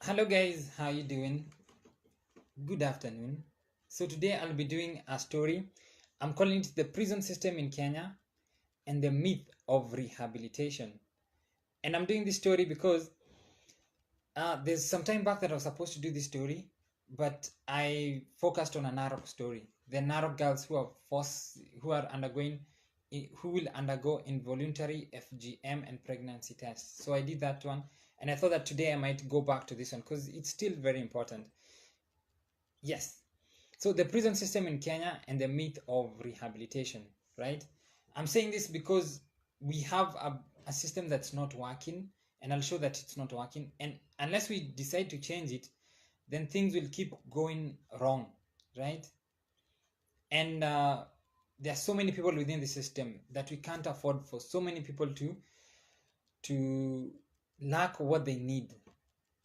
Hello guys, how you doing? Good afternoon. So today I'll be doing a story. I'm calling it the prison system in Kenya and the myth of rehabilitation. And I'm doing this story because there's some time back that I was supposed to do this story, but I focused on a Narok story. The Narok girls who are who will undergo involuntary FGM and pregnancy tests. So I did that one, and I thought that today I might go back to this one because it's still very important. Yes. So the prison system in Kenya and the myth of rehabilitation, right? I'm saying this because we have a system that's not working, and I'll show that it's not working. And unless we decide to change it, then things will keep going wrong, right? And there are so many people within the system that we can't afford for so many people to lack what they need.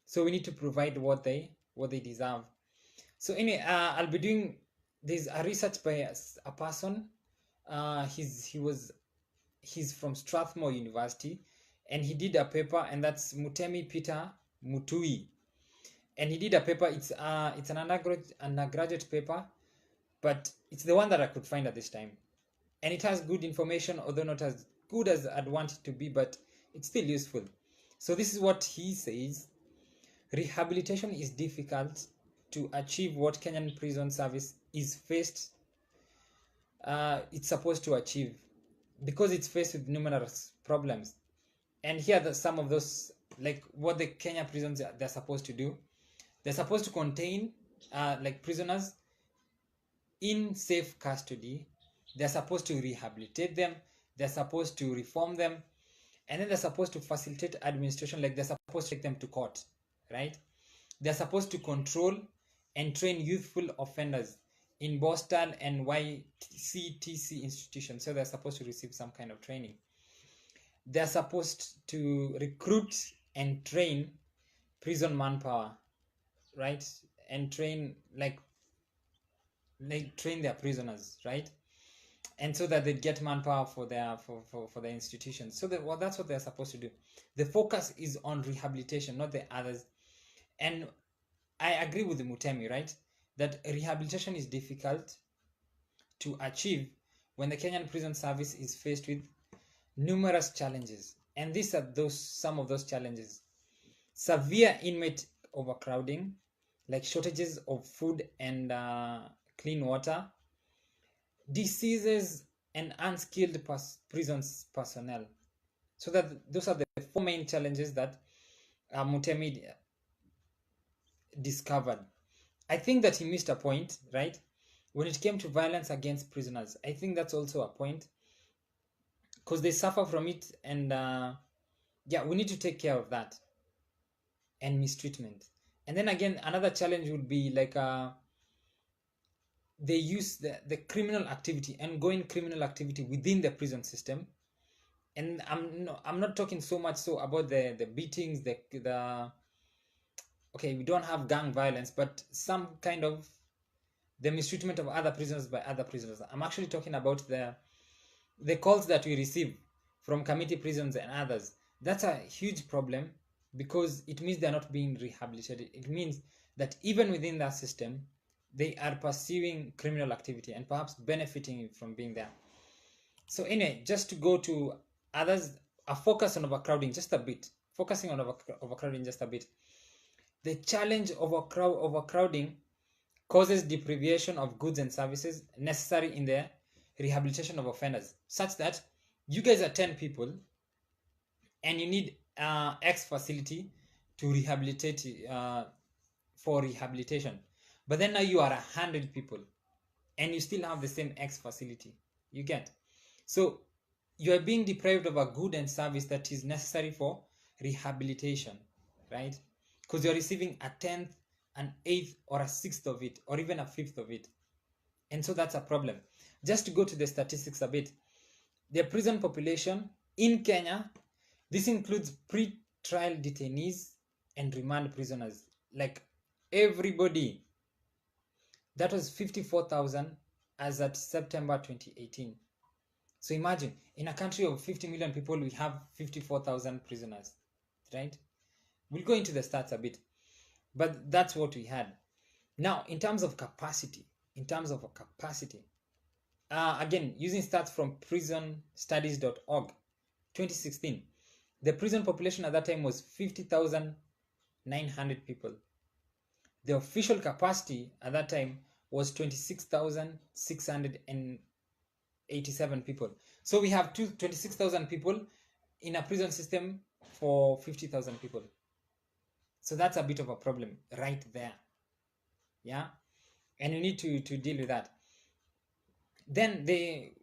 So we need to provide what they deserve. So anyway, I'll be doing there's a research by a person. He's from Strathmore University, and he did a paper, and that's Mutemi Peter Mutui, and he did a paper. It's an undergraduate paper, but it's the one that I could find at this time, and it has good information, although not as good as I'd want it to be, but it's still useful. So this is what he says: rehabilitation is difficult to achieve what Kenyan prison service is faced it's supposed to achieve because it's faced with numerous problems. And here are some of those, like what the Kenya prisons they're supposed to do. They're supposed to contain like prisoners in safe custody. They're supposed to rehabilitate them. They're supposed to reform them, and then they're supposed to facilitate administration. Like they're supposed to take them to court, right? They're supposed to control and train youthful offenders in Boston and YCTC institutions. So they're supposed to receive some kind of training. They're supposed to recruit and train prison manpower, right? And train train their prisoners, right? And so that they get manpower for their institutions. So that's what they're supposed to do. The focus is on rehabilitation, not the others. And I agree with the Mutemi, right? That rehabilitation is difficult to achieve when the Kenyan prison service is faced with numerous challenges. And these are those some of those challenges. Severe inmate overcrowding, like shortages of food and clean water, diseases, and unskilled prisons personnel. So that those are the four main challenges that Mutemi discovered. I think that he missed a point, right? When it came to violence against prisoners, I think that's also a point because they suffer from it, and yeah, we need to take care of that and mistreatment. And then again, another challenge would be like they use the criminal activity and going criminal activity within the prison system. And I'm not talking so much so about the beatings, the okay, we don't have gang violence, but some kind of the mistreatment of other prisoners by other prisoners. I'm actually talking about the calls that we receive from committee prisons and others. That's a huge problem because it means they're not being rehabilitated. It means that even within that system, they are pursuing criminal activity and perhaps benefiting from being there. So anyway, just to go to others, a focus on overcrowding just a bit, focusing on overcrowding just a bit. The challenge of overcrowding causes deprivation of goods and services necessary in the rehabilitation of offenders, such that you guys are 10 people and you need X facility to rehabilitate for rehabilitation. But then now you are 100 people and you still have the same X facility. You get? So you are being deprived of a good and service that is necessary for rehabilitation, right? Because you're receiving a tenth, an eighth, or a sixth of it, or even a fifth of it. And so that's a problem. Just to go to the statistics a bit, the prison population in Kenya, this includes pre-trial detainees and remand prisoners. Like everybody, that was 54,000 as at September 2018. So imagine, in a country of 50 million people, we have 54,000 prisoners, right? We'll go into the stats a bit. But that's what we had. Now, in terms of capacity, again, using stats from prisonstudies.org, 2016, the prison population at that time was 50,900 people. The official capacity at that time was 26,687 people. So we have 26,000 people in a prison system for 50,000 people. So that's a bit of a problem right there. Yeah, and you need to deal with that. Then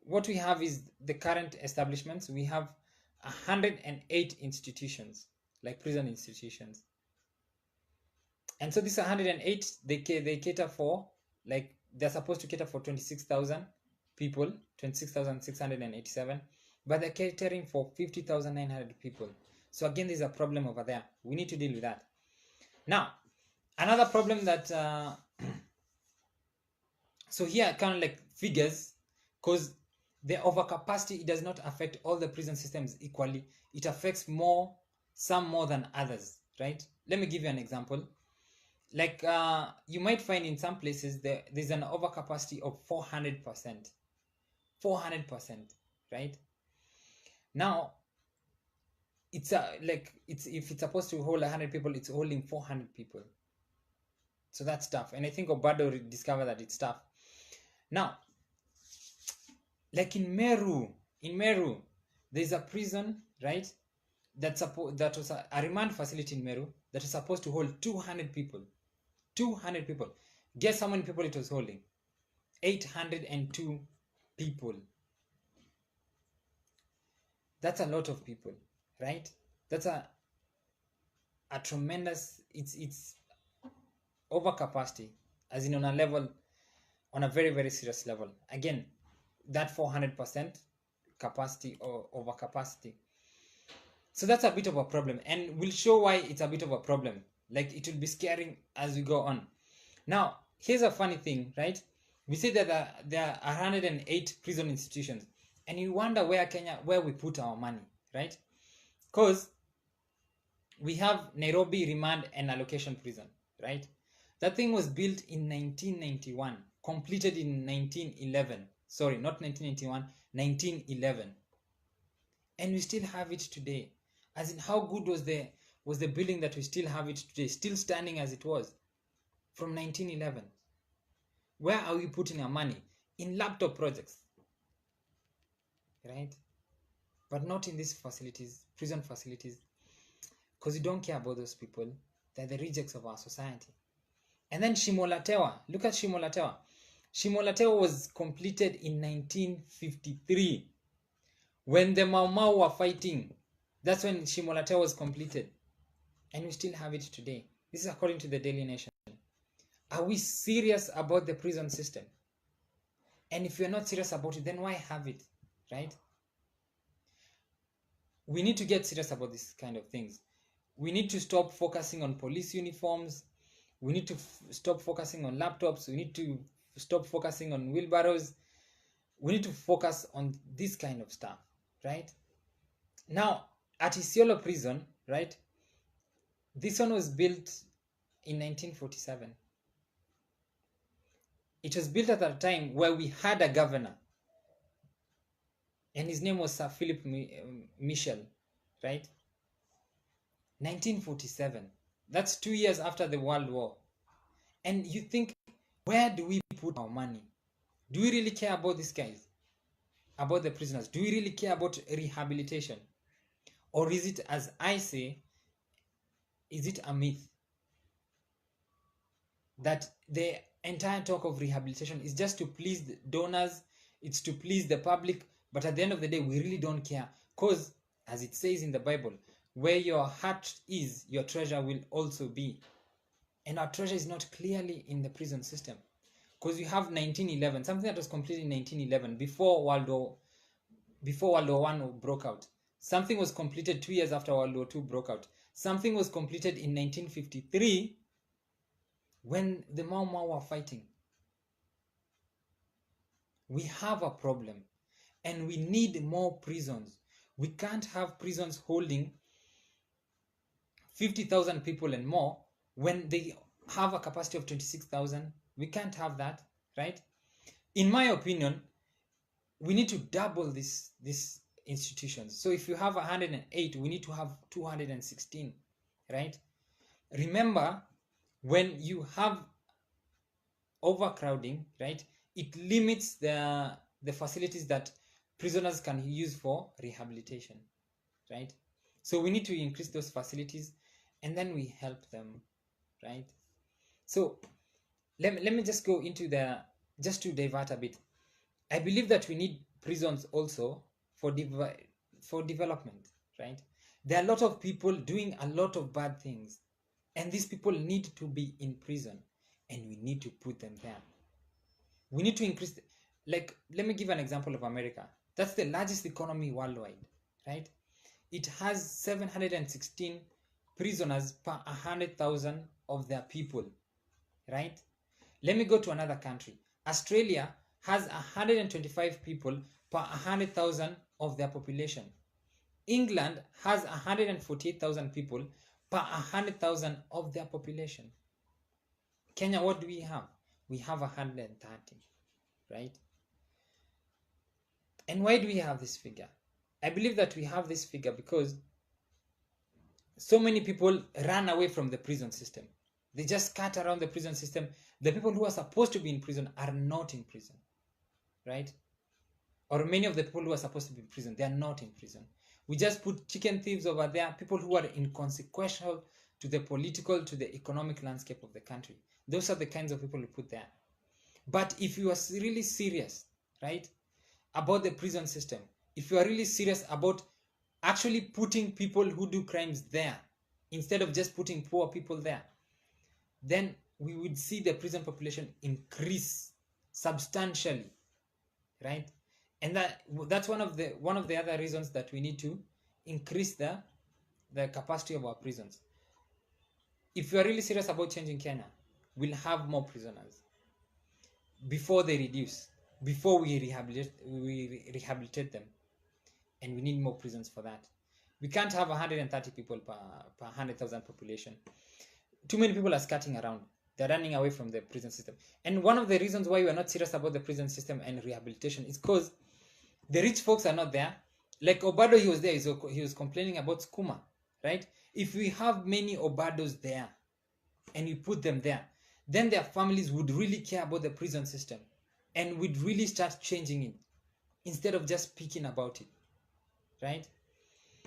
what we have is the current establishments. We have 108 institutions, like prison institutions. And so these 108, they cater for, like, they're supposed to cater for 26,000 people, 26,687, but they're catering for 50,900 people. So again, there's a problem over there. We need to deal with that. Now, another problem that so here kind of like figures, because the overcapacity, it does not affect all the prison systems equally. It affects some more than others, right? Let me give you an example. Like you might find in some places there's an overcapacity of 400%. 400%, right? Now, it's if it's supposed to hold 100 people, it's holding 400 people. So that's tough. And I think Obado discovered that it's tough. Now, like in Meru, there's a prison, right? That was a remand facility in Meru that was supposed to hold 200 people. 200 people. Guess how many people it was holding? 802 people. That's a lot of people, right? That's a tremendous, it's overcapacity, as in on a very, very serious level. Again, that 400% capacity or overcapacity. So that's a bit of a problem, and we'll show why it's a bit of a problem. Like, it will be scaring as we go on. Now, here's a funny thing, right? We say that there are 108 prison institutions, and you wonder where we put our money, right? Because we have Nairobi Remand and Allocation Prison, right? That thing was built in 1991, completed in 1911. Sorry, not 1991, 1911. And we still have it today. As in, how good was the building that we still have it today, still standing as it was from 1911? Where are we putting our money? In laptop projects, right? But not in these facilities, prison facilities, because we don't care about those people. They're the rejects of our society. And then Shimolatewa, look at Shimolatewa. Shimolatewa was completed in 1953. When the Mau Mau were fighting, that's when Shimolatewa was completed. And we still have it today. This is according to the Daily Nation. Are we serious about the prison system? And if we're not serious about it, then why have it, right? We need to get serious about this kind of things. We need to stop focusing on police uniforms. We need to stop focusing on laptops. We need to stop focusing on wheelbarrows. We need to focus on this kind of stuff, right? Now, at Isiolo prison, right? This one was built in 1947. It was built at a time where we had a governor, and his name was Sir Philip Michel, right? 1947. That's 2 years after the World War. And you think, where do we put our money? Do we really care about these guys? About the prisoners? Do we really care about rehabilitation? Or is it, as I say, is it a myth that the entire talk of rehabilitation is just to please the donors, it's to please the public, but at the end of the day, we really don't care? Because, as it says in the Bible, where your heart is, your treasure will also be. And our treasure is not clearly in the prison system. Because you have 1911, something that was completed in 1911, before World War I broke out. Something was completed 2 years after World War II broke out. Something was completed in 1953 when the Mau Mau were fighting. We have a problem, and we need more prisons. We can't have prisons holding 50,000 people and more when they have a capacity of 26,000. We can't have that, right? In my opinion, we need to double these institutions. So if you have 108, we need to have 216, right? Remember, when you have overcrowding, right, it limits the facilities that prisoners can use for rehabilitation, right? So we need to increase those facilities, and then we help them, right? So let me just go into just to divert a bit. I believe that we need prisons also for development, right? There are a lot of people doing a lot of bad things, and these people need to be in prison, and we need to put them there. We need to increase like, let me give an example of America. That's the largest economy worldwide, right? It has 716 prisoners per 100,000 of their people, right? Let me go to another country. Australia has 125 people per 100,000 of their population. England has 148,000 people per 100,000 of their population. Kenya, what do we have? We have 130, right? And why do we have this figure? I believe that we have this figure because so many people run away from the prison system. They just cut around the prison system. The people who are supposed to be in prison are not in prison, right? Or many of the people who are supposed to be in prison, they are not in prison. We just put chicken thieves over there, people who are inconsequential to the political, to the economic landscape of the country. Those are the kinds of people we put there. But if you are really serious, right, about the prison system, if you are really serious about actually putting people who do crimes there, instead of just putting poor people there, then we would see the prison population increase substantially, right? And that's one of the other reasons that we need to increase the capacity of our prisons. If you are really serious about changing Kenya, we'll have more prisoners before they reduce, before we rehabilitate them, and we need more prisons for that. We can't have 130 people per 100,000 population. Too many people are skirting around. They're running away from the prison system. And one of the reasons why we are not serious about the prison system and rehabilitation is because the rich folks are not there. Like Obado, he was there. He was complaining about Skuma, right? If we have many Obados there and we put them there, then their families would really care about the prison system and would really start changing it instead of just speaking about it, right?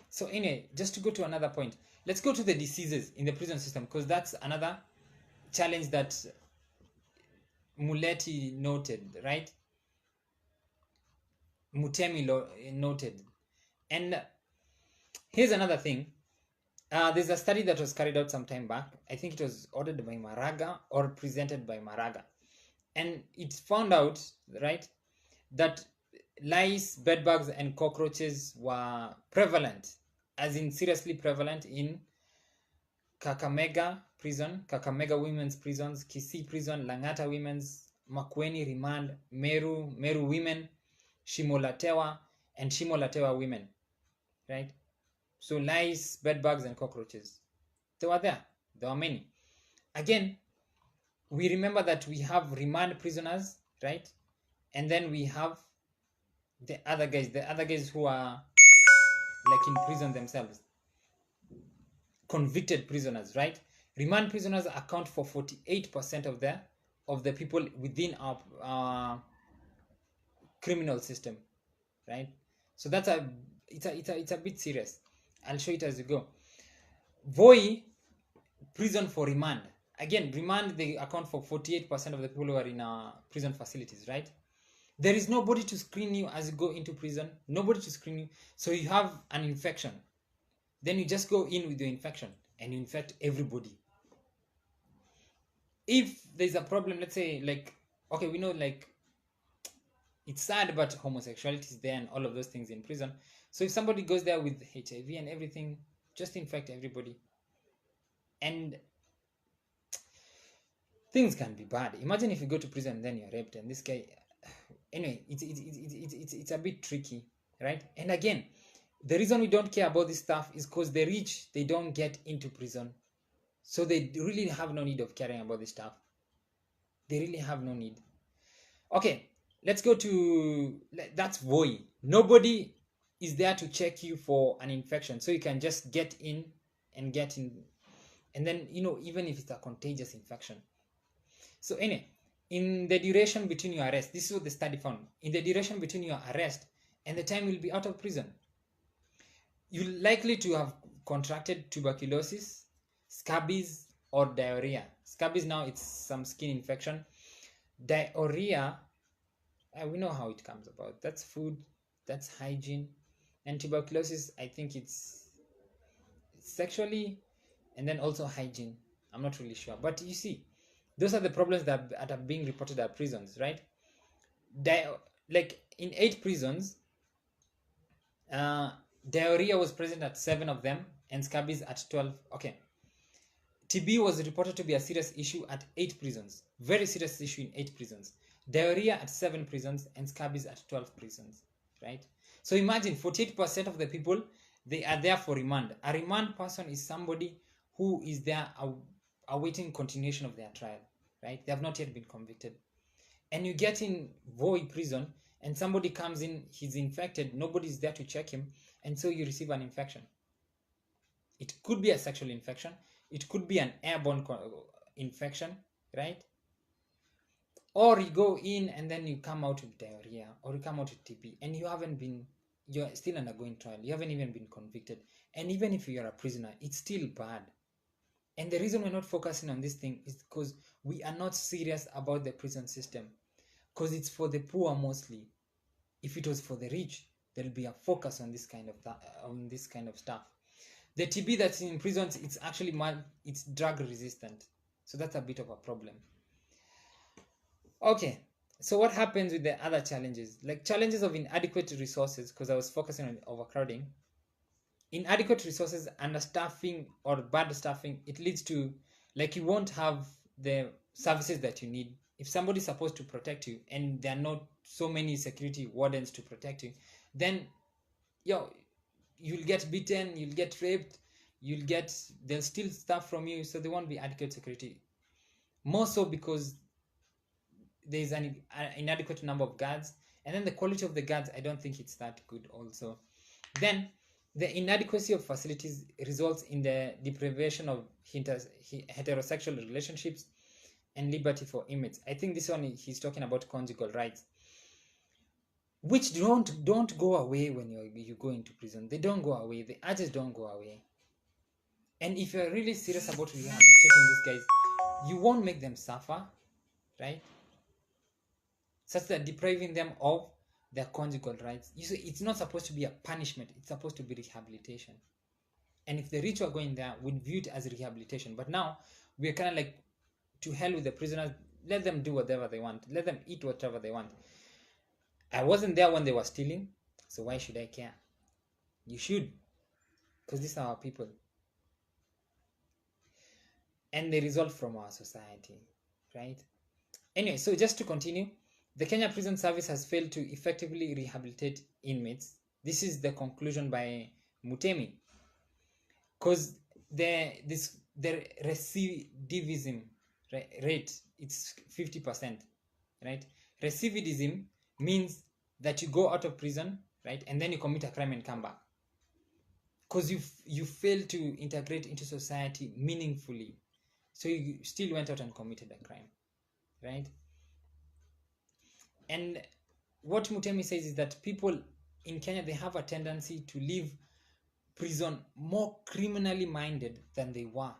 So anyway, just to go to another point, let's go to the diseases in the prison system, because that's another challenge that Muleti noted, right? Mutemi noted. And here's another thing. There's a study that was carried out some time back. I think it was ordered by Maraga or presented by Maraga. And it found out, right, that lice, bedbugs, and cockroaches were prevalent, as in seriously prevalent, in Kakamega prison, Kakamega women's prisons, Kisii prison, Langata women's, Makueni remand, Meru women, Shimolatewa, and Shimolatewa women, right? So lice, bedbugs, and cockroaches, they were there. There were many. Again, we remember that we have remand prisoners, right? And then we have the other guys who are like in prison themselves, convicted prisoners, right? Remand prisoners account for 48% of the people within our criminal system, right? So it's a bit serious. I'll show it as we go. Voi prison for remand. Again, remand, they account for 48% of the people who are in prison facilities, right? There is nobody to screen you as you go into prison. Nobody to screen you. So you have an infection. Then you just go in with your infection and you infect everybody. If there's a problem, let's say, like, okay, we know, like, it's sad, but homosexuality is there and all of those things in prison. So if somebody goes there with HIV and everything, just infect everybody. And things can be bad. Imagine if you go to prison and then you're raped, and this guy... Anyway, it's a bit tricky, right? And again, the reason we don't care about this stuff is because the rich, they don't get into prison. So they really have no need of caring about this stuff. They really have no need. Okay, let's go to, that's VOI. Nobody is there to check you for an infection, so you can just get in and get in, and then even if it's a contagious infection. So anyway, in the duration between your arrest, this is what the study found. In the duration between your arrest and the time you'll be out of prison, you're likely to have contracted tuberculosis, scabies, or diarrhea. Scabies, now it's some skin infection. Diarrhea, we know how it comes about. That's food, that's hygiene. And tuberculosis, I think it's sexually, and then also hygiene. I'm not really sure. But you see, those are the problems that are being reported at prisons, right? Like in 8 prisons, diarrhea was present at 7 of them, and scabies at 12. Okay. TB was reported to be a serious issue at 8 prisons. Very serious issue in 8 prisons. Diarrhea at 7 prisons, and scabies at 12 prisons, right? So imagine 48% of the people, they are there for remand. A remand person is somebody who is there awaiting continuation of their trial, right? They have not yet been convicted. And you get in VOI prison, and somebody comes in, he's infected, nobody's there to check him, and so you receive an infection. It could be a sexual infection, it could be an airborne infection, right? Or you go in and then you come out with diarrhea, or you come out with TB, and you're still undergoing trial, you haven't even been convicted. And even if you're a prisoner, it's still bad. And the reason we're not focusing on this thing is because we are not serious about the prison system, because it's for the poor mostly. If it was for the rich, there'll be a focus on this kind of stuff. The TB that's in prisons, it's actually it's drug resistant, so that's a bit of a problem. Okay, so what happens with the other challenges, like challenges of inadequate resources? Because I was focusing on overcrowding. Inadequate resources, understaffing, or bad staffing, it leads to, like, you won't have the services that you need. If somebody's supposed to protect you and there are not so many security wardens to protect you, then you'll get beaten, you'll get raped, they'll steal stuff from you, so there won't be adequate security. More so because there's an inadequate number of guards, and then the quality of the guards, I don't think it's that good also. Then the inadequacy of facilities results in the deprivation of heterosexual relationships and liberty for inmates. I think this one, he's talking about conjugal rights, which don't go away when you go into prison. They don't go away. The urges don't go away. And if you're really serious about rehabilitating these guys, you won't make them suffer, right? Such that depriving them of their conjugal rights, it's not supposed to be a punishment, it's supposed to be rehabilitation. And if the rich were going there, we'd view it as rehabilitation. But now we're kind of like, to hell with the prisoners, let them do whatever they want, let them eat whatever they want. I wasn't there when they were stealing, so why should I care? You should, because these are our people, and they result from our society, right? Anyway, so just to continue, the Kenya Prison Service has failed to effectively rehabilitate inmates. This is the conclusion by Mutemi, because the recidivism rate, it's 50%, right? Recidivism means that you go out of prison, right, and then you commit a crime and come back, because you fail to integrate into society meaningfully, so you still went out and committed a crime, right? And what Mutemi says is that people in Kenya, they have a tendency to leave prison more criminally minded than they were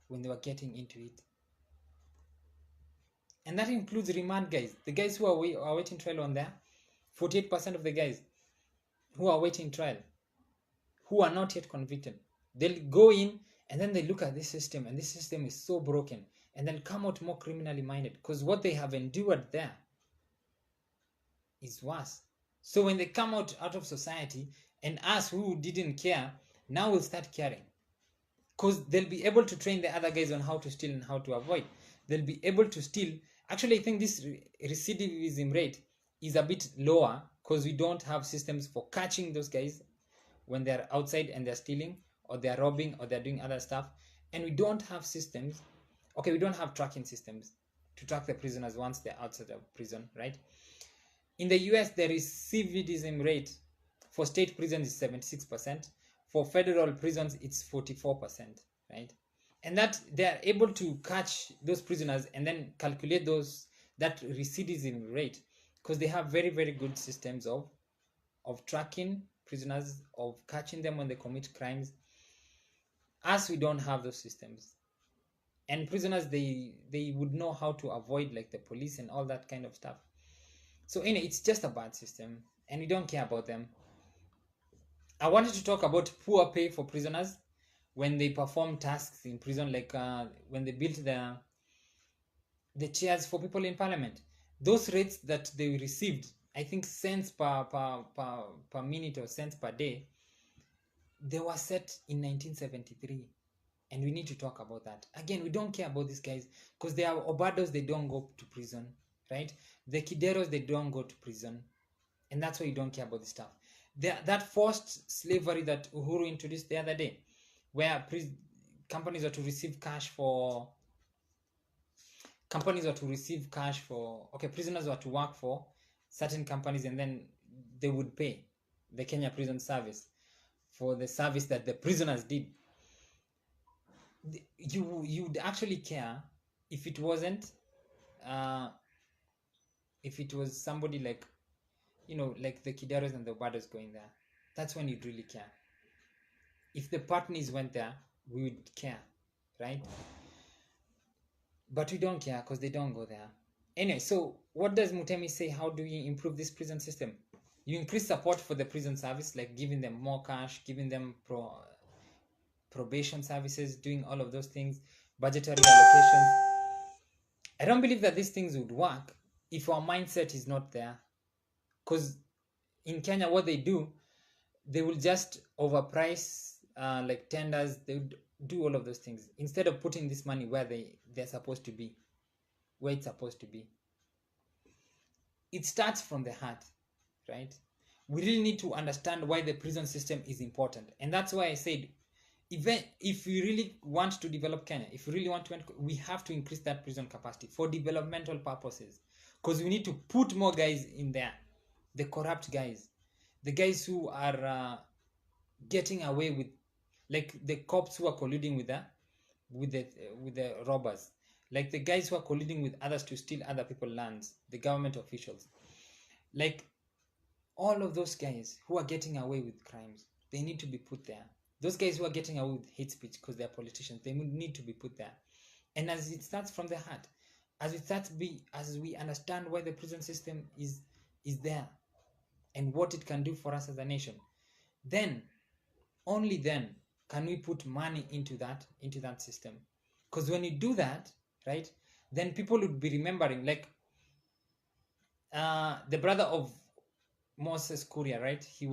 when they were getting into it. And that includes remand guys, the guys who are waiting trial on there. 48% of the guys who are waiting trial, who are not yet convicted, they'll go in and then they look at this system, and this system is so broken, and they'll come out more criminally minded, because what they have endured there is worse. So when they come out of society, and us who didn't care, now we'll start caring, because they'll be able to train the other guys on how to steal and how to avoid. They'll be able to steal. Actually, I think this recidivism rate is a bit lower because we don't have systems for catching those guys when they're outside and they're stealing, or they're robbing, or they're doing other stuff. and we don't have systems. Okay, we don't have tracking systems to track the prisoners once they're outside of prison, right? In the US, the recidivism rate for state prisons is 76%. For federal prisons, it's 44%, right? And that they are able to catch those prisoners and then calculate that recidivism rate, because they have very, very good systems of tracking prisoners, of catching them when they commit crimes. As we don't have those systems, and prisoners, they would know how to avoid like the police and all that kind of stuff. So anyway, it's just a bad system and we don't care about them. I wanted to talk about poor pay for prisoners when they perform tasks in prison, like when they built the chairs for people in parliament. Those rates that they received, I think cents per minute or cents per day, they were set in 1973. And we need to talk about that. Again, we don't care about these guys because they are obados, they don't go to prison, right? The kideros, they don't go to prison. And that's why you don't care about this stuff. That forced slavery that Uhuru introduced the other day, where companies are to receive cash for prisoners were to work for certain companies, and then they would pay the Kenya Prison Service for the service that the prisoners did. You'd actually care if it wasn't if it was somebody like, like the Kidaros and the Obados going there. That's when you'd really care. If the Patnis went there, we would care, right? But we don't care because they don't go there. Anyway, so what does Mutemi say? How do you improve this prison system? You increase support for the prison service, like giving them more cash, giving them probation services, doing all of those things, budgetary allocations. I don't believe that these things would work if our mindset is not there. Because in Kenya, what they do, they will just overprice like tenders. They would do all of those things instead of putting this money where they're supposed to be, where it's supposed to be. It starts from the heart, right? We really need to understand why the prison system is important. And that's why I said, if we really want to develop Kenya, if we really want to, we have to increase that prison capacity for developmental purposes, because we need to put more guys in there, the corrupt guys, the guys who are getting away with, like the cops who are colluding with the robbers, like the guys who are colluding with others to steal other people's lands, the government officials, like all of those guys who are getting away with crimes, they need to be put there. Those guys who are getting away with hate speech because they're politicians, they need to be put there. And as it starts from the heart, as we understand why the prison system is there and what it can do for us as a nation, then only then can we put money into that system. Because when you do that, right, then people would be remembering, like the brother of Moses Kuria, right? He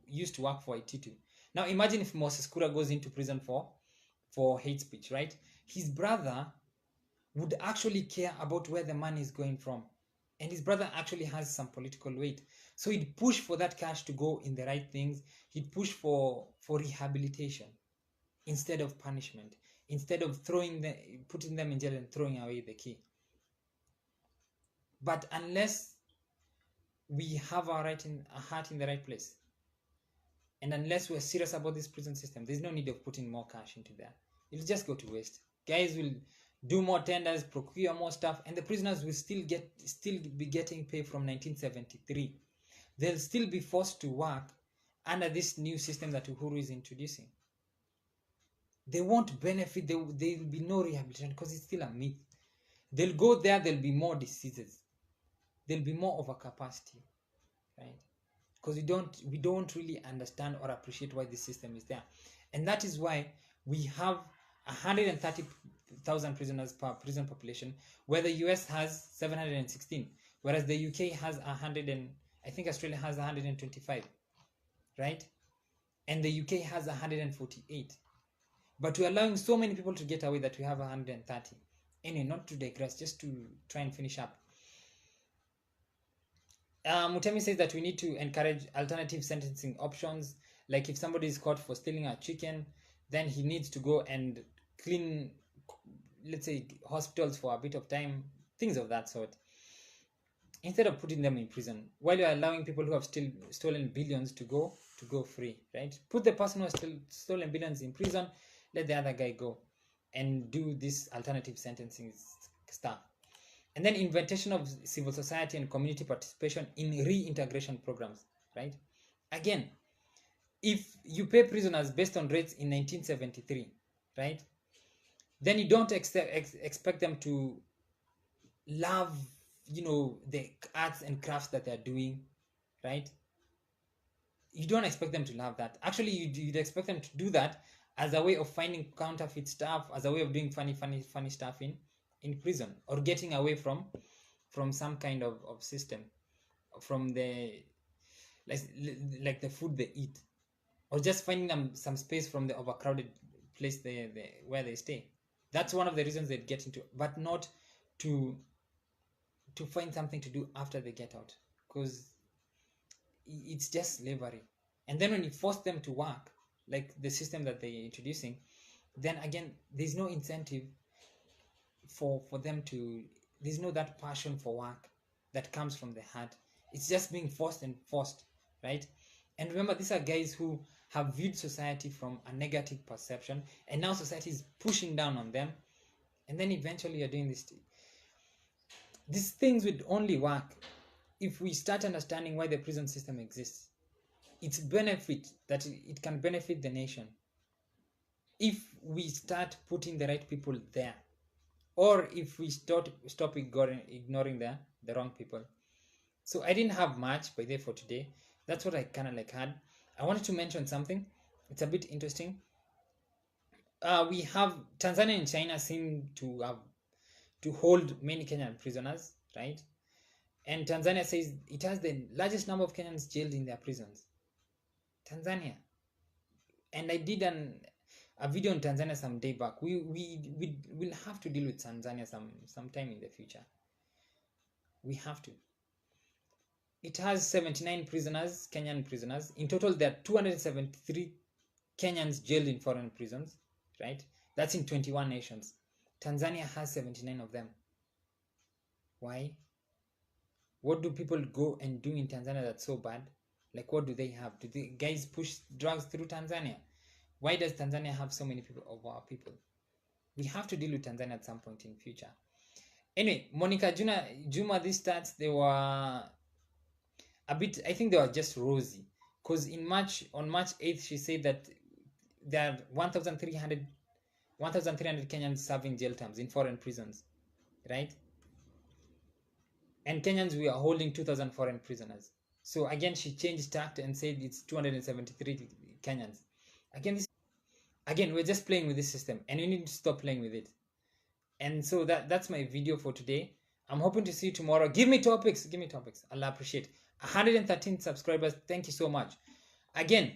used to work for Ititu. Now imagine if Moses Kuria goes into prison for hate speech, right? His brother would actually care about where the money is going from. And his brother actually has some political weight. So he'd push for that cash to go in the right things. He'd push for rehabilitation instead of punishment, instead of putting them in jail and throwing away the key. But unless we have our heart in the right place, and unless we're serious about this prison system, there's no need of putting more cash into there. It'll just go to waste. Guys will do more tenders, procure more stuff, and the prisoners will still be getting pay from 1973. They'll still be forced to work under this new system that Uhuru is introducing. They won't benefit. There will be no rehabilitation because it's still a myth. They'll go there, there'll be more diseases. There'll be more overcapacity, right? Because we don't really understand or appreciate why this system is there. And that is why we have 130,000 prisoners per prison population, where the US has 716, whereas the UK has I think Australia has 125, right? And the UK has 148. But we're allowing so many people to get away that we have 130. Anyway, not to digress, just to try and finish up. Mutemi says that we need to encourage alternative sentencing options. Like if somebody is caught for stealing a chicken, then he needs to go and clean, let's say, hospitals for a bit of time, things of that sort, instead of putting them in prison, while you're allowing people who have still stolen billions to go free, right? Put the person who has still stolen billions in prison, let the other guy go, and do this alternative sentencing stuff. And then invitation of civil society and community participation in reintegration programs, right? Again, if you pay prisoners based on rates in 1973, right, then you don't expect them to love, the arts and crafts that they're doing, right? You don't expect them to love that. Actually, you'd expect them to do that as a way of finding counterfeit stuff, as a way of doing funny stuff in prison, or getting away from some kind of system, from the like the food they eat, or just finding them some space from the overcrowded place where they stay. That's one of the reasons they get into, but not to find something to do after they get out, because it's just slavery. And then when you force them to work, like the system that they're introducing, then again, there's no incentive for them to, there's no that passion for work that comes from the heart. It's just being forced and forced, right? And remember, these are guys who have viewed society from a negative perception, and now society is pushing down on them, and then eventually you're doing this. These things would only work if we start understanding why the prison system exists. Its benefit, that it can benefit the nation if we start putting the right people there, or if we stop ignoring the wrong people. So I didn't have much by the way for today. That's what I kind of had. I wanted to mention something. It's a bit interesting. We have Tanzania and China seem to hold many Kenyan prisoners, right? And Tanzania says it has the largest number of Kenyans jailed in their prisons. Tanzania. And I did a video on Tanzania some day back. We will have to deal with Tanzania sometime in the future. We have to. It has 79 prisoners, Kenyan prisoners. In total, there are 273 Kenyans jailed in foreign prisons, right? That's in 21 nations. Tanzania has 79 of them. Why? What do people go and do in Tanzania that's so bad? Like, what do they have? Do the guys push drugs through Tanzania? Why does Tanzania have so many people of our people? We have to deal with Tanzania at some point in future. Anyway, Monica Juma, these stats, they were a bit, I think they were just rosy. Because on March 8th, she said that there are 1,300 Kenyans serving jail terms in foreign prisons, right? And Kenyans, we are holding 2,000 foreign prisoners. So again, she changed tact and said it's 273 Kenyans. Again, we're just playing with this system, and we need to stop playing with it. And so that's my video for today. I'm hoping to see you tomorrow. Give me topics. I'll appreciate. 113 subscribers. Thank you so much. Again,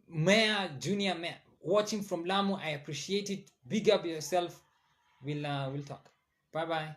Mayor, Junior Mayor, watching from Lamu. I appreciate it. Big up yourself. We'll talk. Bye bye.